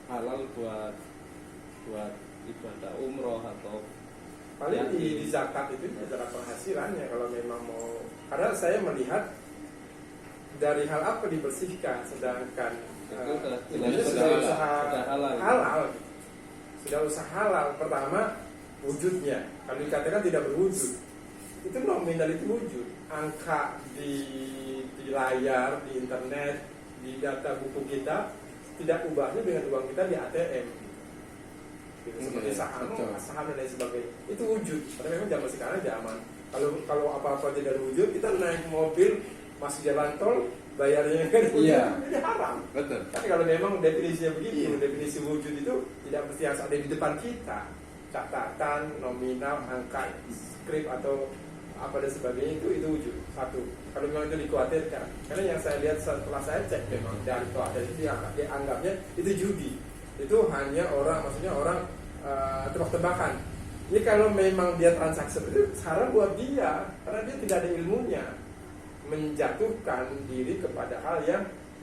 halal buat ibadah umroh atau paling di zakat itu adalah penghasilannya kalau memang mau. Karena saya melihat dari hal apa dibersihkan, sedangkan itu sudah usaha halal. halal, sudah usaha halal. Pertama wujudnya, kalau dikatakan tidak berwujud, itu nominal itu wujud, angka di layar, di internet, di data buku kita tidak ubahnya dengan uang kita di ATM. Gitu, seperti saham dan lain sebagainya, itu wujud. Karena memang zaman sekarang zaman kalau apa-apa tidak wujud, kita naik mobil masuk jalan tol bayarnya kan wujud, jadi haram. Betul. Tapi kalau memang definisinya begitu, definisi wujud itu tidak mesti harus ada di depan kita, catatan, nominal, angka, skrip atau apa dan sebagainya, itu wujud. Satu, kalau memang itu dikhawatirkan, karena yang saya lihat setelah saya cek memang dari khawatir itu dianggapnya itu judi. Itu hanya orang, maksudnya orang tebak-tebakan. Jadi kalau memang dia transaksi itu sekarang buat dia, karena dia tidak ada ilmunya, menjatuhkan diri kepada hal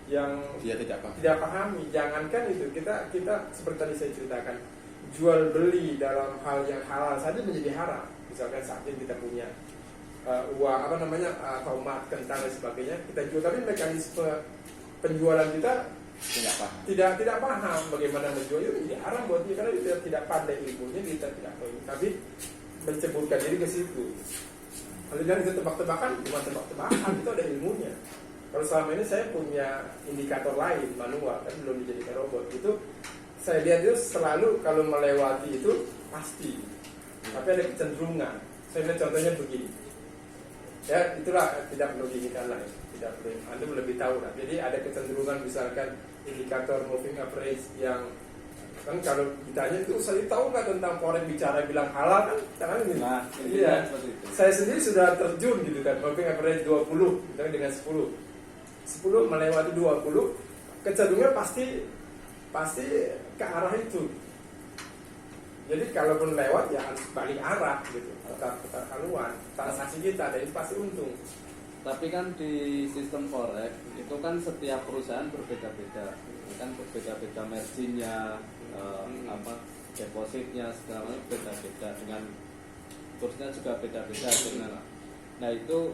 yang dia tidak pahami. Jangankan itu, kita seperti tadi saya ceritakan, jual beli dalam hal yang halal saja menjadi haram. Misalkan saat ini kita punya uang tomat, kentang dan sebagainya, kita jual, tapi mekanisme penjualan kita tidak paham bagaimana menjual, itu jadi haram buat dia karena dia tidak pandai ilmunya, kita tidak tahu, tapi menceburkan diri ke situ. Kalau dia itu tebak-tebakan, bukan tebak-tebakan, itu ada ilmunya. Kalau selama ini saya punya indikator lain manual, kan belum dijadikan robot, itu saya lihat itu selalu kalau melewati itu pasti, tapi ada kecenderungan. Saya lihat contohnya begini, ya itulah tidak perlu diinginkan lain. Tidak perlu, Anda lebih tahu lah. Jadi ada kecenderungan misalkan indikator moving average yang kan kalau ditanya itu saya tahu nggak tentang forex, bicara bilang halal kan sekarang ini. Nah, iya. Saya sendiri sudah terjun gitu kan, moving average 20 misalkan dengan 10 melewati 20, kecenderungan pasti ke arah itu. Jadi kalaupun lewat ya harus balik arah gitu, tetap haluan transaksi kita, dan itu pasti untung. Tapi kan di sistem forex itu kan setiap perusahaan berbeda-beda, kan berbeda-beda marginnya, depositnya segala macam beda-beda, dengan kursnya juga beda-beda dengan. Nah itu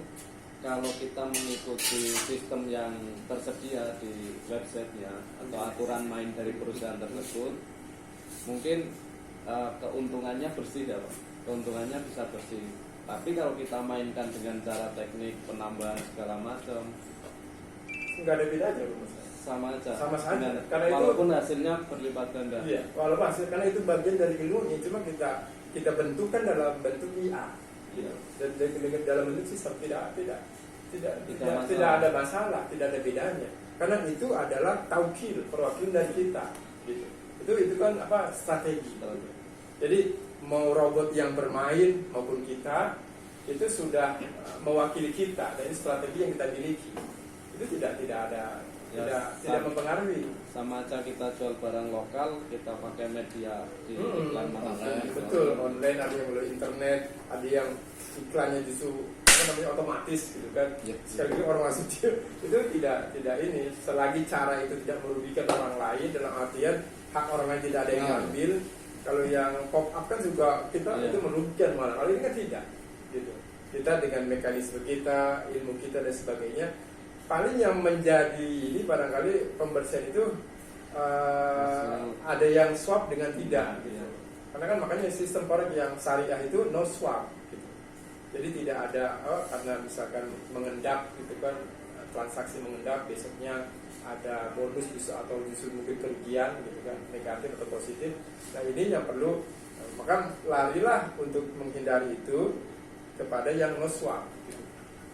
kalau kita mengikuti sistem yang tersedia di websitenya atau aturan main dari perusahaan tersebut, mungkin keuntungannya bersih ya Pak. Keuntungannya bisa bersih. Tapi kalau kita mainkan dengan cara teknik penambahan segala macam, nggak ada bedanya Mas. Sama aja. Sama saja. Karena walaupun hasilnya berlipat ganda. Iya, walaupun hasil, karena itu bagian dari ilmunya, cuma kita bentukkan dalam bentuk IA. Iya. Dan dalam bentuk sistem tidak ada masalah, tidak ada bedanya. Karena itu adalah taukil, perwakilan dari kita. Gitu. Itu kan strategi. Jadi mau robot yang bermain maupun kita itu sudah mewakili kita, dan ini strategi yang kita miliki. Itu tidak ada tidak mempengaruhi. Sama aja kita jual barang lokal, kita pakai media di iklan online. Betul, online, ada yang melalui internet, ada yang iklannya justru otomatis gitu kan. Sekali lagi orang masuk itu tidak ini, selagi cara itu tidak merugikan orang lain, dalam artian hak orang lain tidak ada yang ambil. Kalau yang pop up kan juga kita itu merugikan malah. Kalau ini kan tidak, gitu. Kita dengan mekanisme kita, ilmu kita dan sebagainya, paling yang menjadi ini barangkali pembersihan itu ada yang swap dengan tidak, gitu. Karena kan makanya sistem forex yang syariah itu no swap, gitu. Jadi tidak ada karena misalkan mengendap gitu kan, transaksi mengendap, besoknya ada bonus bisa atau justru mungkin kerugian gitu kan, negatif atau positif. Nah ini yang perlu, maka larilah untuk menghindari itu kepada yang no swap gitu.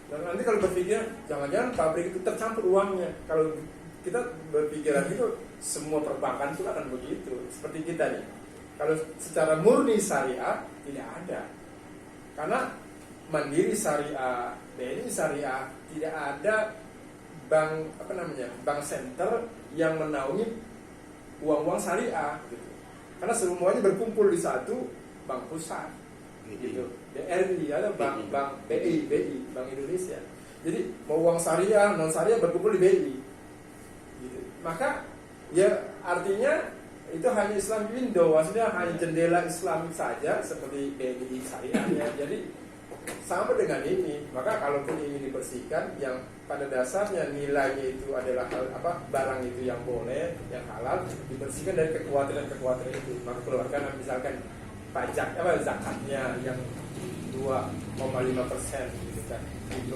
Dan nanti kalau berpikir jangan-jangan pabrik itu tercampur uangnya. Kalau kita berpikiran itu, semua perbankan itu akan begitu. Seperti kita nih, kalau secara murni syariah tidak ada, karena Mandiri Syariah, BNI Syariah, tidak ada bank center yang menaungi uang-uang syariah gitu. Karena semuanya berkumpul di satu bank pusat gitu. BRI atau bank BI, Bank Indonesia. Jadi mau uang syariah, non syariah berkumpul di BI gitu. Maka ya artinya itu hanya Islam window, maksudnya hanya jendela Islam saja seperti BNI syariah ya. Jadi sama dengan ini, maka kalaupun ingin dibersihkan, yang pada dasarnya nilainya itu adalah barang itu yang boleh, yang halal, dibersihkan dari kekhawatiran itu. Maka keluarkan misalkan pajak zakatnya yang 2,5% gitu kan. Itu